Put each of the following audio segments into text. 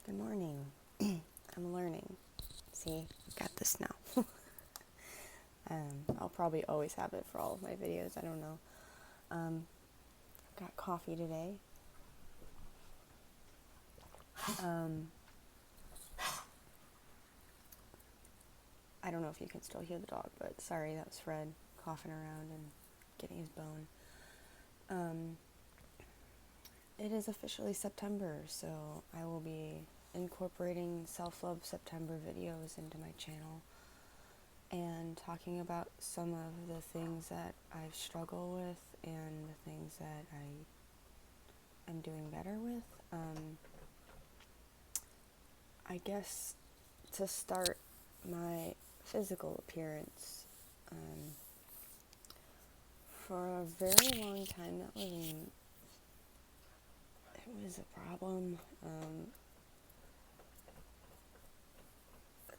Good morning. I'm learning. See, got this now. I'll probably always have it for all of my videos. I don't know. Got coffee today. I don't know if you can still hear the dog, but sorry, that was Fred coughing around and getting his bone. It is officially September, so I will be incorporating self-love September videos into my channel and talking about some of the things that I've struggled with and the things that I am doing better with. I guess to start, my physical appearance, for a very long time it was a problem.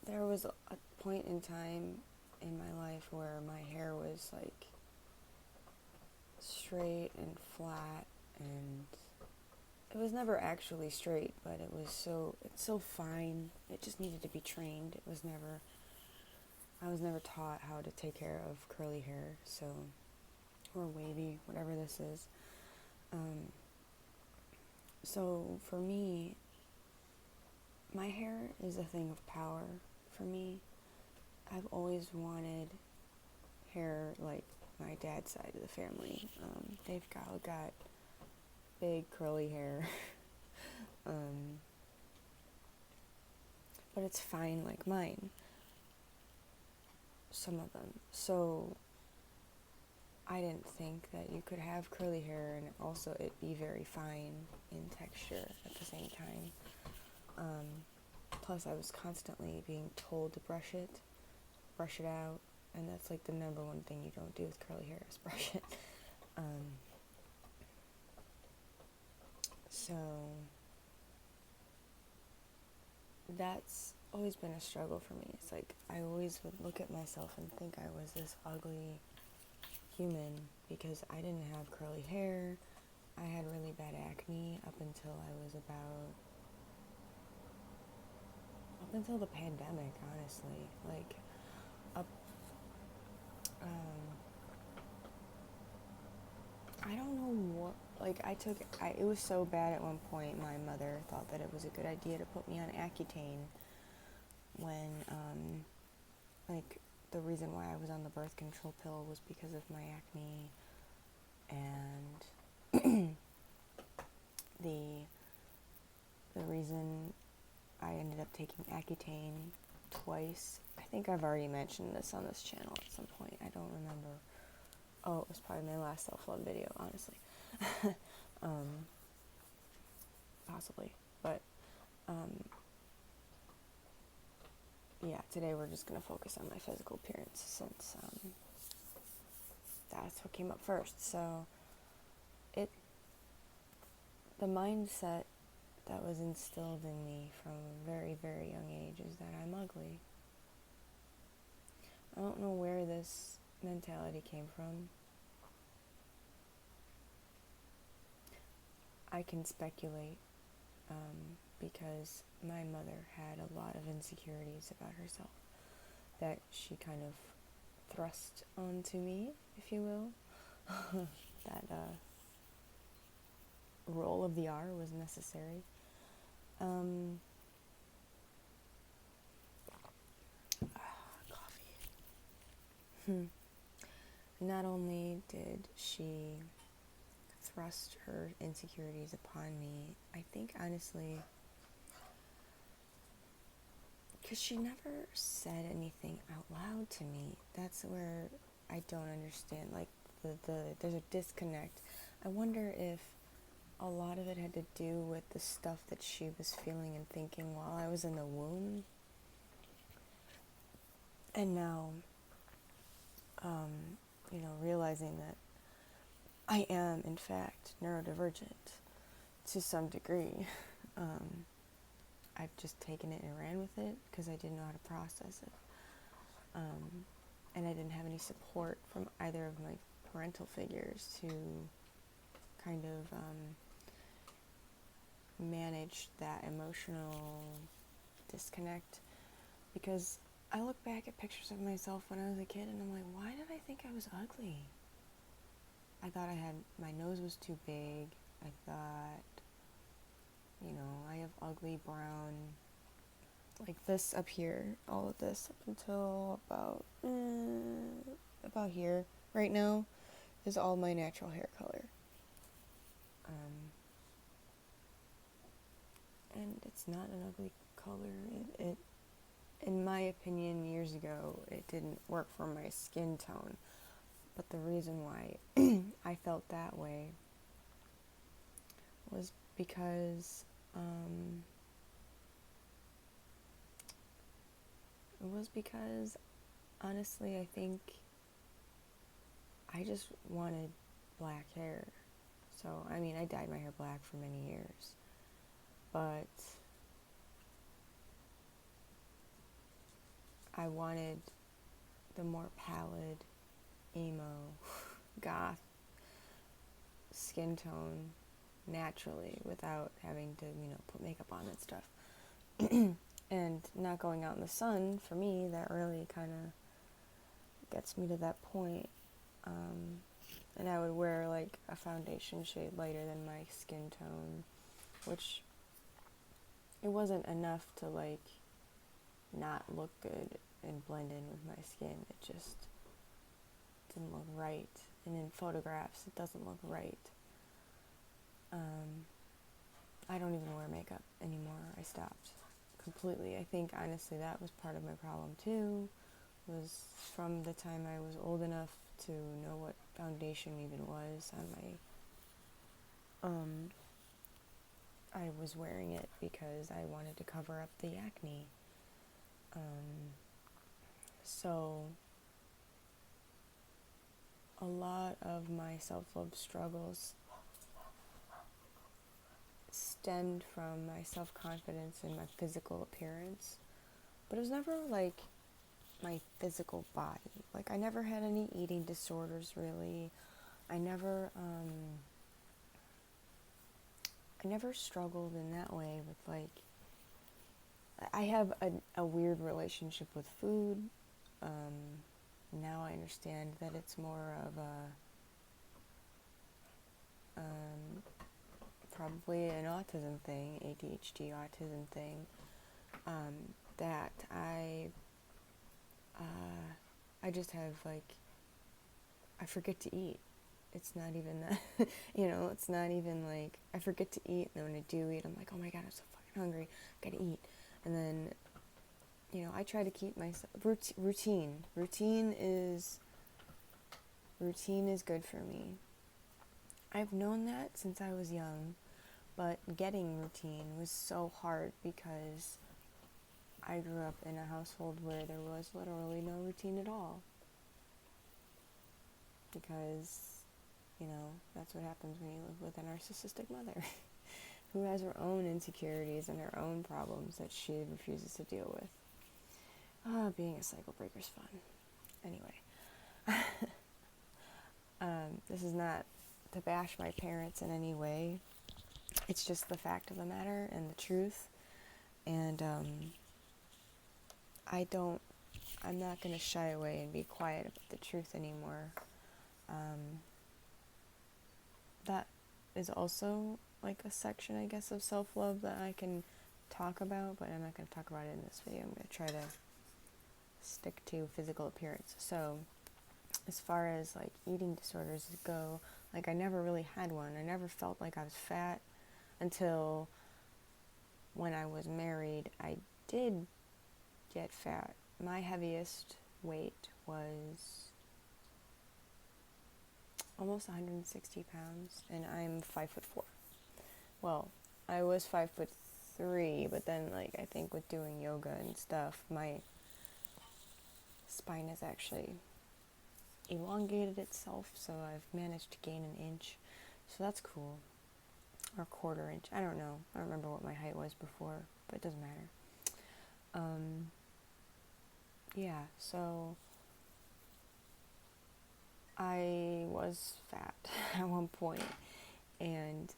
There was a point in time in my life where my hair was like straight and flat, and it was never actually straight, but it's so fine. It just needed to be trained. I was never taught how to take care of curly hair, or wavy, whatever this is. So for me, my hair is a thing of power for me. I've always wanted hair like my dad's side of the family. They've got big curly hair. But it's fine like mine. Some of them. So I didn't think that you could have curly hair and also it be very fine in texture at the same time. Plus I was constantly being told to brush it out, and that's like the number one thing you don't do with curly hair is brush it. So that's always been a struggle for me. It's like I always would look at myself and think I was this ugly human because I didn't have curly hair. I had really bad acne up until the pandemic, honestly. Like I don't know what, like it was so bad at one point, my mother thought that it was a good idea to put me on Accutane when, like, the reason why I was on the birth control pill was because of my acne, and the reason I ended up taking Accutane twice, I think I've already mentioned this on this channel at some point, I don't remember. Oh, it was probably my last self-love video, honestly. Possibly. But, yeah, today we're just going to focus on my physical appearance since that's what came up first. So, the mindset that was instilled in me from a very, very young age is that I'm ugly. I don't know where this mentality came from. I can speculate because my mother had a lot of insecurities about herself that she kind of thrust onto me, if you will. That roll of the R was necessary. Coffee. Not only did she thrust her insecurities upon me, I think honestly, because she never said anything out loud to me. That's where I don't understand. Like, there's a disconnect. I wonder if a lot of it had to do with the stuff that she was feeling and thinking while I was in the womb. And now, realizing that I am, in fact, neurodivergent to some degree. I've just taken it and ran with it because I didn't know how to process it. And I didn't have any support from either of my parental figures to kind of manage that emotional disconnect, because I look back at pictures of myself when I was a kid and I'm like, why did I think I was ugly? I thought my nose was too big. I thought, I have ugly brown, like this up here, all of this up until about here right now is all my natural hair color. And it's not an ugly color. It in my opinion, years ago, it didn't work for my skin tone. But the reason why I felt that way was because honestly, I think I just wanted black hair. So, I mean, I dyed my hair black for many years. But I wanted the more pallid, emo, goth skin tone naturally without having to, put makeup on and stuff. And not going out in the sun, for me, that really kind of gets me to that point. And I would wear like a foundation shade lighter than my skin tone, which it wasn't enough to like not look good and blend in with my skin. It just didn't look right. And in photographs, it doesn't look right. I don't even wear makeup anymore. I stopped completely. I think honestly that was part of my problem too, was from the time I was old enough to know what foundation even was on my I was wearing it because I wanted to cover up the acne. So a lot of my self-love struggles stemmed from my self-confidence and my physical appearance. But it was never like my physical body. Like I never had any eating disorders really. I never struggled in that way with like, I have a weird relationship with food. Now I understand that it's more of a, probably an autism thing, ADHD autism thing, that I just have like, I forget to eat. It's not even that, it's not even like, I forget to eat, and then when I do eat, I'm like, oh my god, I'm so fucking hungry, I gotta eat. And then, I try to keep myself, routine is good for me. I've known that since I was young, but getting routine was so hard because I grew up in a household where there was literally no routine at all. Because, that's what happens when you live with a narcissistic mother who has her own insecurities and her own problems that she refuses to deal with. Being a cycle breaker is fun. Anyway, this is not to bash my parents in any way. It's just the fact of the matter and the truth. And I'm not going to shy away and be quiet about the truth anymore. That is also like a section, I guess, of self-love that I can talk about, but I'm not going to talk about it in this video. I'm going to try to stick to physical appearance. So, as far as like eating disorders go, like I never really had one. I never felt like I was fat until when I was married. I did get fat. My heaviest weight was almost 160 pounds, and I'm 5'4". Well, I was 5'3", but then like I think with doing yoga and stuff, my spine has actually elongated itself, so I've managed to gain an inch, so that's cool, or a quarter inch. I don't know. I don't remember what my height was before, but it doesn't matter. Yeah, so I was fat at one point, and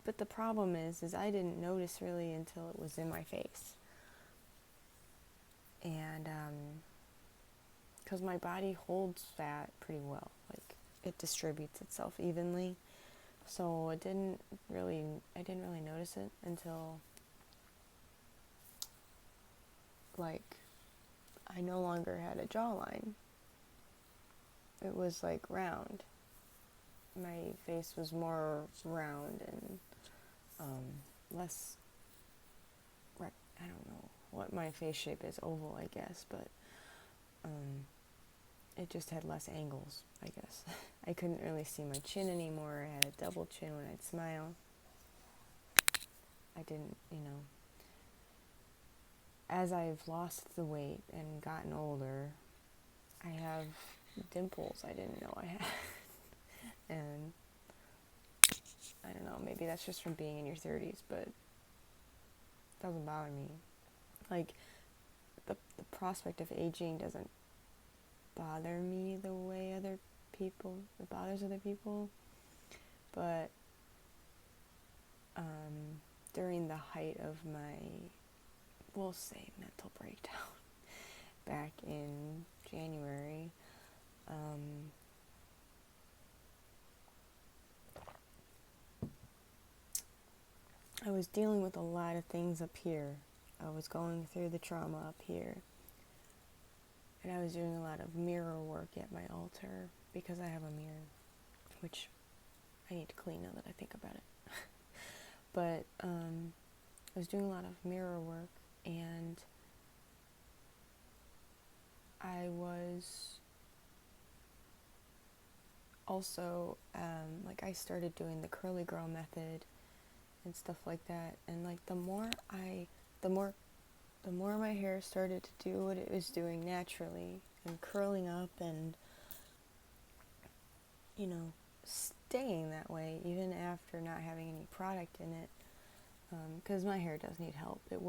But the problem is I didn't notice really until it was in my face. And, because my body holds fat pretty well. Like, it distributes itself evenly. So I didn't really notice it until, like, I no longer had a jawline. It was, like, round. My face was more round and less, I don't know what my face shape is, oval, I guess, but it just had less angles, I guess. I couldn't really see my chin anymore. I had a double chin when I'd smile. I didn't, as I've lost the weight and gotten older, I have dimples I didn't know I had. And I don't know, maybe that's just from being in your 30s, but it doesn't bother me. Like, the prospect of aging doesn't bother me the way it bothers other people. But during the height of my, we'll say, mental breakdown back in January, I was dealing with a lot of things up here. I was going through the trauma up here. And I was doing a lot of mirror work at my altar because I have a mirror, which I need to clean now that I think about it. But I was doing a lot of mirror work, and I was also, I started doing the curly girl method and stuff like that. And, like, the more my hair started to do what it was doing naturally and curling up and, staying that way even after not having any product in it, because my hair does need help. It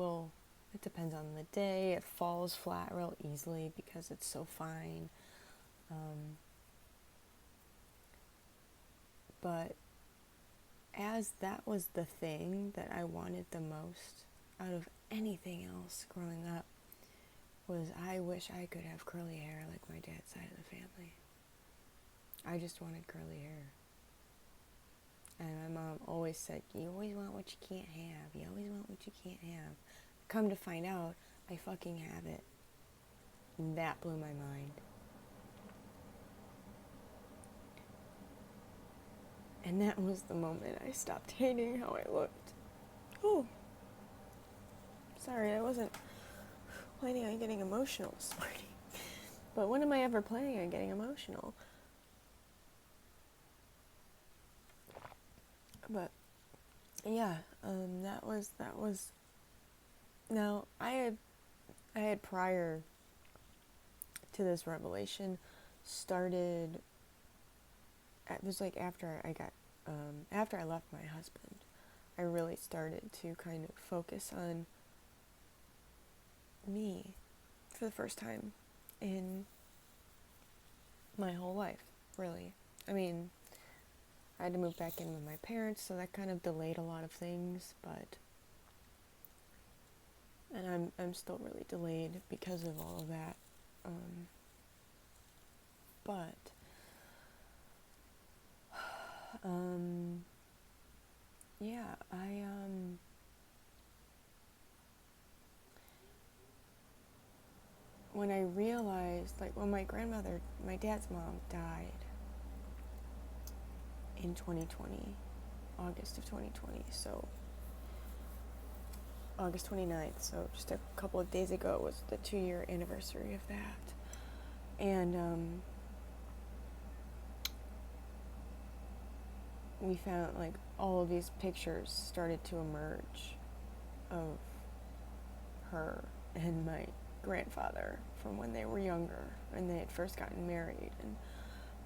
depends on the day. It falls flat real easily because it's so fine. But as that was the thing that I wanted the most out of anything else growing up, was I wish I could have curly hair like my dad's side of the family. I just wanted curly hair. And my mom always said, you always want what you can't have. You always want what you can't have. Come to find out, I fucking have it. And that blew my mind. And that was the moment I stopped hating how I looked. Oh, sorry, I wasn't planning on getting emotional this morning. But when am I ever planning on getting emotional? But yeah, that was. Now, I had prior to this revelation started. It was like after I left my husband, I really started to kind of focus on me for the first time in my whole life, really. I mean, I had to move back in with my parents, so that kind of delayed a lot of things, and I'm still really delayed because of all of that. Yeah, when I realized, like, when my dad's mom died in 2020, August of 2020, so August 29th, so just a couple of days ago was the 2-year anniversary of that. And we found, like, all of these pictures started to emerge of her and my grandfather from when they were younger and they had first gotten married. And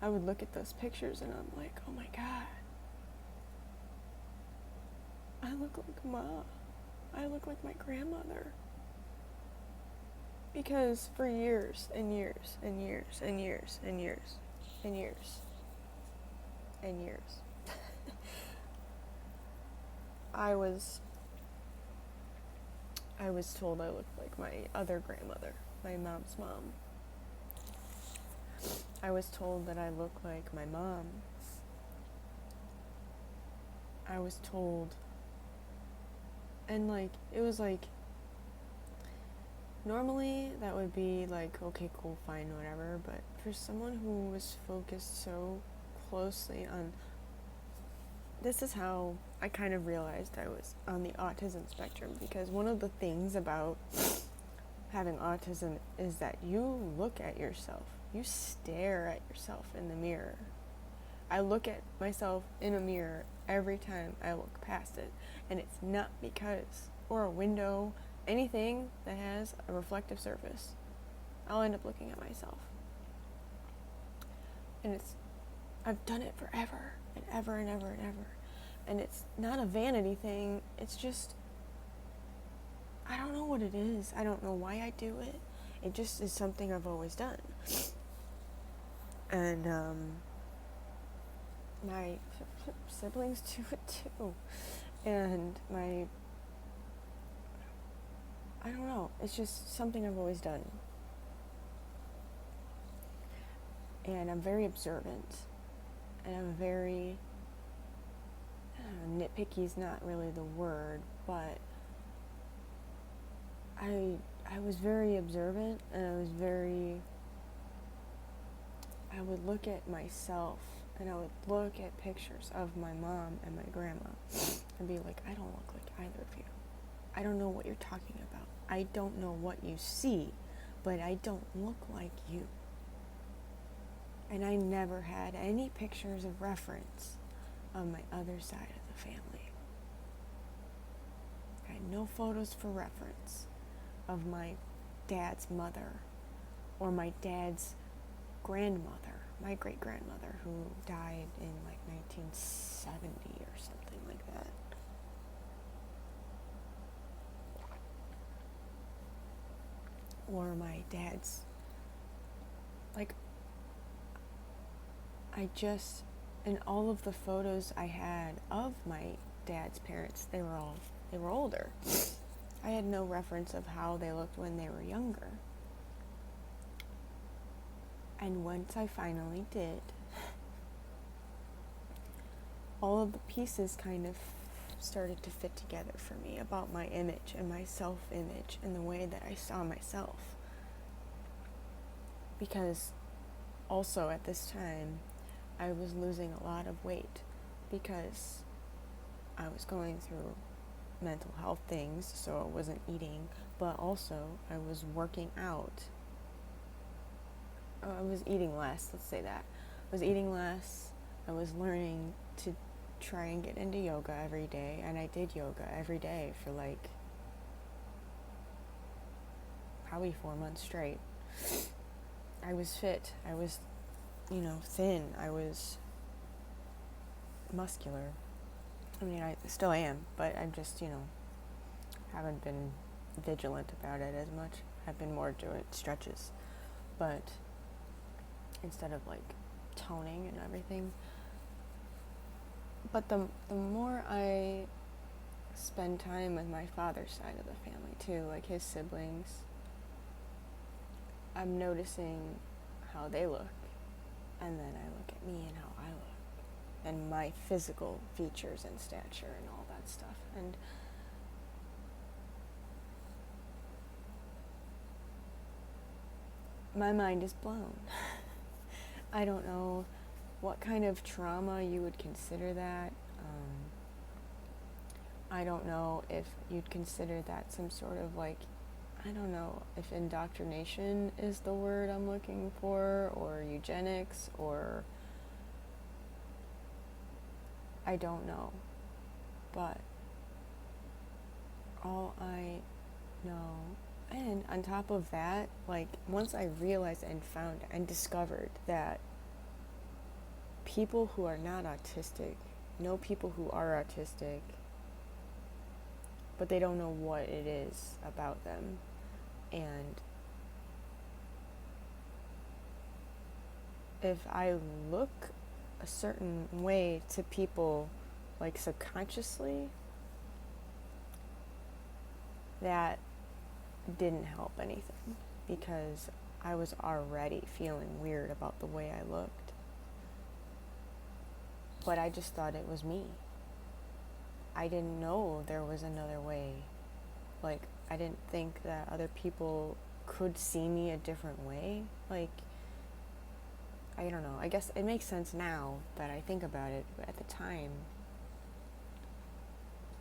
I would look at those pictures and I'm like, oh my God, I look like Ma. I look like my grandmother. Because for years and years and years and years and years and years and years I was told I looked like my other grandmother, my mom's mom. I was told that I look like my mom. I was told, and like, it was like, normally that would be like, okay, cool, fine, whatever, but for someone who was focused so closely on, this is how I kind of realized I was on the autism spectrum, because one of the things about having autism is that you look at yourself, you stare at yourself in the mirror. I look at myself in a mirror every time I look past it, and it's not because, or a window, anything that has a reflective surface, I'll end up looking at myself. And I've done it forever, and ever and ever and ever. And it's not a vanity thing, it's just, I don't know what it is. I don't know why I do it. It just is something I've always done. And, my siblings do it too. And I don't know, it's just something I've always done. And I'm very observant. And I'm very, nitpicky is not really the word, but I was very observant, and I would look at myself, and I would look at pictures of my mom and my grandma, and be like, I don't look like either of you. I don't know what you're talking about. I don't know what you see, but I don't look like you. And I never had any pictures of reference of my other side of the family. I had no photos for reference of my dad's mother or my dad's grandmother, my great-grandmother, who died in like 1970 or something like that. Or my dad's, like, in all of the photos I had of my dad's parents, they were older. I had no reference of how they looked when they were younger. And once I finally did, all of the pieces kind of started to fit together for me about my image and my self-image and the way that I saw myself. Because also at this time, I was losing a lot of weight because I was going through mental health things, so I wasn't eating, but also I was working out. I was eating less, let's say that. I was eating less. I was learning to try and get into yoga every day, and I did yoga every day for like probably 4 months straight. I was fit. I was, thin. I was muscular. I mean, I still am, but I'm just, haven't been vigilant about it as much. I've been more doing stretches, but instead of like toning and everything. But the more I spend time with my father's side of the family too, like his siblings, I'm noticing how they look, and then I look at me and how I look, and my physical features and stature and all that stuff. And my mind is blown. I don't know what kind of trauma you would consider that. I don't know if you'd consider that some sort of like, I don't know if indoctrination is the word I'm looking for, or eugenics, or I don't know. But all I know, and on top of that, like once I realized and found and discovered that people who are not autistic know people who are autistic, but they don't know what it is about them. And if I look a certain way to people, like subconsciously, that didn't help anything because I was already feeling weird about the way I looked. But I just thought it was me. I didn't know there was another way. Like, I didn't think that other people could see me a different way. Like, I don't know. I guess it makes sense now that I think about it, but at the time,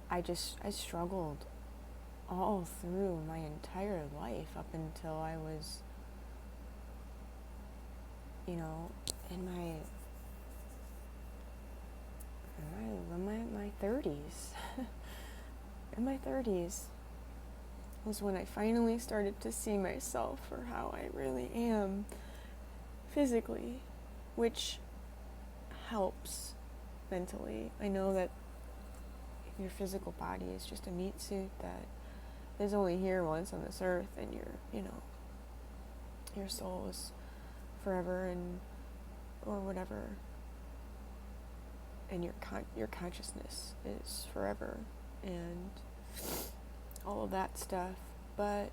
I struggled all through my entire life up until I was, you know, in my 30s. In my 30s was when I finally started to see myself for how I really am physically, which helps mentally. I know that your physical body is just a meat suit that is only here once on this earth, and your soul is forever, and or whatever, and your consciousness is forever, and all of that stuff. But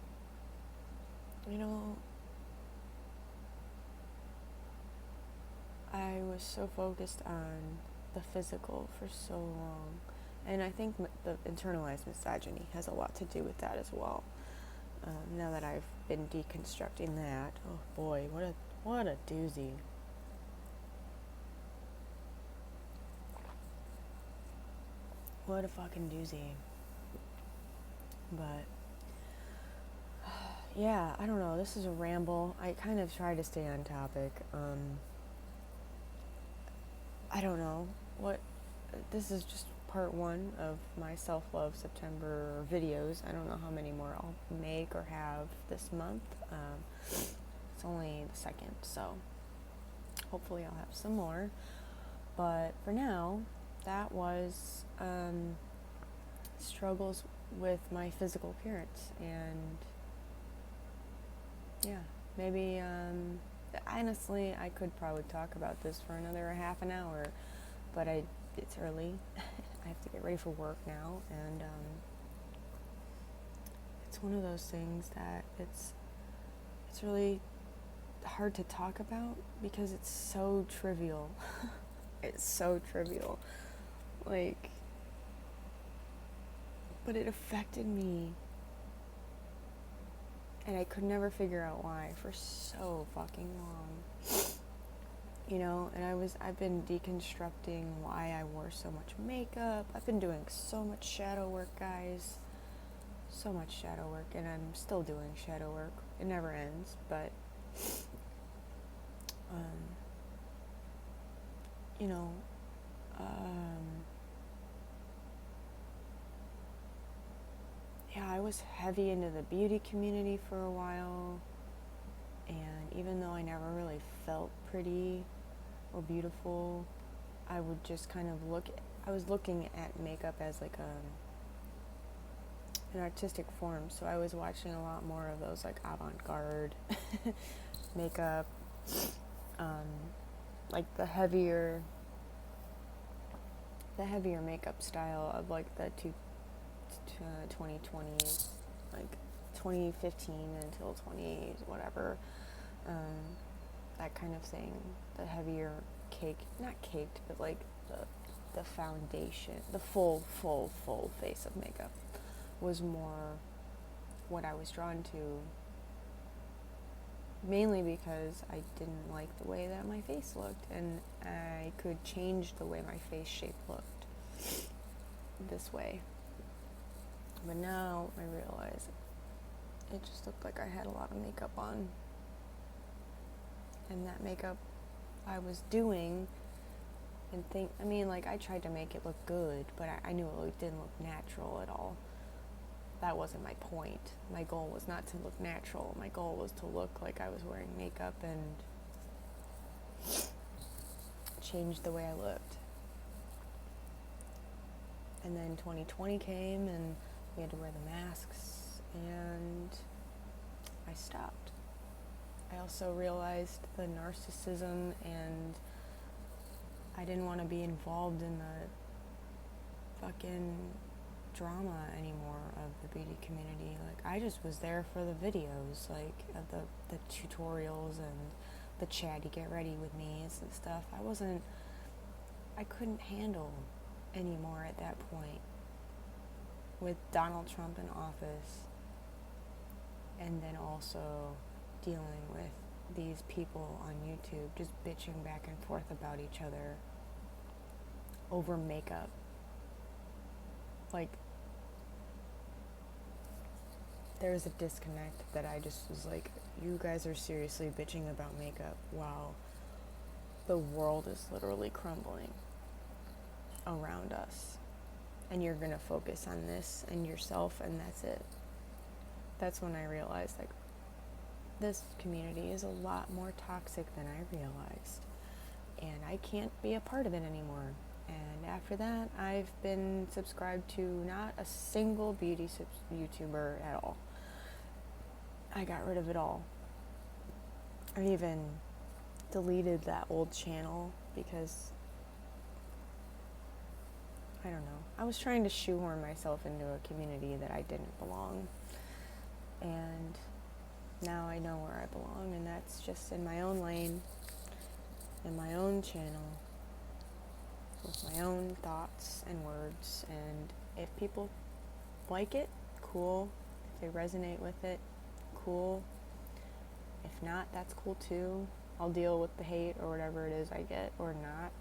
I was so focused on the physical for so long, and I think the internalized misogyny has a lot to do with that as well. Now that I've been deconstructing that, oh boy, what a doozy. What a fucking doozy. But yeah, I don't know. This is a ramble. I kind of try to stay on topic. I don't know what. This is just part 1 of my self-love September videos. I don't know how many more I'll make or have this month. It's only the 2nd, so hopefully I'll have some more. But for now, that was struggles with my physical appearance, and yeah, maybe honestly I could probably talk about this for another half an hour, but it's early. I have to get ready for work now, and it's one of those things that it's really hard to talk about because it's so trivial. It's so trivial, like, but it affected me, and I could never figure out why for so fucking long. And I've been deconstructing why I wore so much makeup. I've been doing so much shadow work, guys. So much shadow work, and I'm still doing shadow work. It never ends, but yeah, I was heavy into the beauty community for a while, and even though I never really felt pretty or beautiful, I would just kind of I was looking at makeup as like an artistic form, so I was watching a lot more of those like avant-garde makeup, like the heavier makeup style of like the 2020, like 2015 until 20 whatever, that kind of thing. The heavier not caked, but like the foundation, the full face of makeup was more what I was drawn to, mainly because I didn't like the way that my face looked, and I could change the way my face shape looked this way. But now I realize it just looked like I had a lot of makeup on, and that makeup I was doing and I tried to make it look good, but I knew it didn't look natural at all. That wasn't my point. My goal was not to look natural. My goal was to look like I was wearing makeup and change the way I looked. And then 2020 came, and we had to wear the masks, and I stopped. I also realized the narcissism, and I didn't want to be involved in the fucking drama anymore of the beauty community. Like, I just was there for the videos, like, of the tutorials and the chatty get ready with me and stuff. I couldn't handle anymore at that point with Donald Trump in office, and then also dealing with these people on YouTube just bitching back and forth about each other over makeup. Like, there was a disconnect that I just was like, you guys are seriously bitching about makeup while the world is literally crumbling around us, and you're gonna focus on this and yourself, and that's it. That's when I realized, like, this community is a lot more toxic than I realized, and I can't be a part of it anymore. And after that, I've been subscribed to not a single beauty YouTuber at all. I got rid of it all. I even deleted that old channel because, I don't know, I was trying to shoehorn myself into a community that I didn't belong. And now I know where I belong, and that's just in my own lane, in my own channel, with my own thoughts and words. And if people like it, cool. If they resonate with it, cool. If not, that's cool too. I'll deal with the hate or whatever it is I get, or not.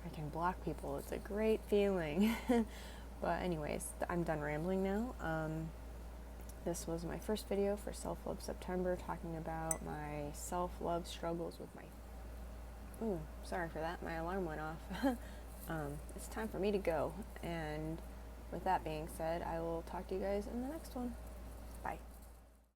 I can block people. It's a great feeling. But anyways, I'm done rambling now. This was my first video for Self-Love September, talking about my self-love struggles with my... Ooh, sorry for that. My alarm went off. It's time for me to go. And with that being said, I will talk to you guys in the next one. Bye.